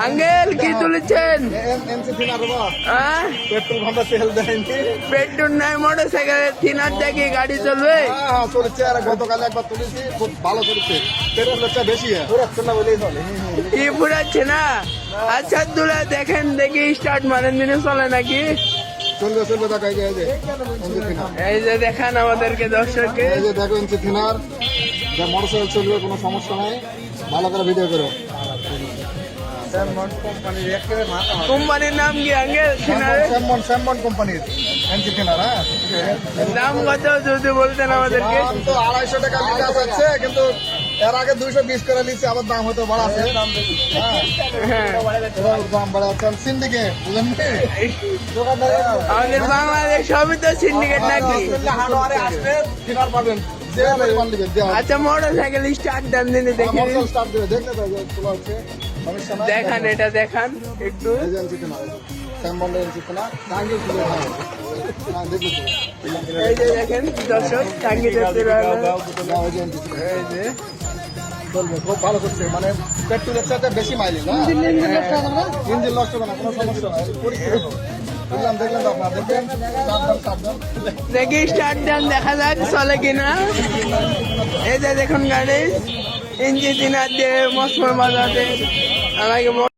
Uncle কি তুলেছেন? Petrol ভাড়া তেল দেয়নি। পেট্রোল নাই, মোটর সাইকেলের থিনার দেখি গাড়ি চলবে। হ্যাঁ চলেছে, আর গতকাল একবার তুলেছি, খুব ভালো চলেছে। পেট্রোল খরচা বেশি পুরাচ্ছে না বলেই চলে। কি পুরাচ্ছে না? আচ্ছা দুলা দেখেন দেখি স্টার্ট মারেন দিনে চলে নাকি। চলবে চলবে, দেখা এই যে দেখান আমাদেরকে দর্শককে। এই যে দেখো ইঞ্চি থিনার, যা মোটর সাইকেল চলবে, কোনো সমস্যা নাই। ভালো করে ভিডিও করো। কোম্পানির নাম কি আঙ্কেল? থিনারের স্যামবন কোম্পানির এনসি থিনার। হ্যাঁ, দাম কত যদি বলতেন আমাদেরকে? দাম তো 250 টাকা লিটার যাচ্ছে, কিন্তু এর আগে 220 করে নিচ্ছে, আবার দাম হয়তো বাড়াচ্ছে। হ্যাঁ এবার দাম বাড়াচ্ছে সিন্ডিকেট, বুঝলেন? আমাদের বাংলাদেশ সবই তো সিন্ডিকেট নাকি? হাটওয়ারে আসলে থিনার পাবেন, যে পরিমাণ নেবেন দেওয়া হবে। আচ্ছা মোটর সাইকেল স্টার্ট দেন দিনে দেখি। মোটরসাইকেল স্টার্ট দেবে, দেখলে তো যে খোলা হচ্ছে, সমস্যা নাই। দেখান এটা দেখান একটু। এই যে এনসি থিনার, স্যামবনের এনসি থিনার, টাঙ্গি খুলে হ্যাঁ দেখলে তো। এই যে দেখেন দর্শক টাঙ্গি দেখতে পাবেন। এই যে এনসি থিনার, এই যে চলবে, খুব ভালো করছে। মানে পেট্রোলের চাইতে বেশি মাইলেজ। ইঞ্জিন নষ্ট হবে না, কোনো সমস্যা নাই। পরীক্ষা বুঝলাম, দেখলেন তো আপনার, দেখবেন সাবধান। দেখি স্টার্ট দেন দেখা যাক চলে কিনা। এই যে দেখুন গাড়ি ইঞ্জিন দিনার দিয়ে মসমর বাজাতে আমাকে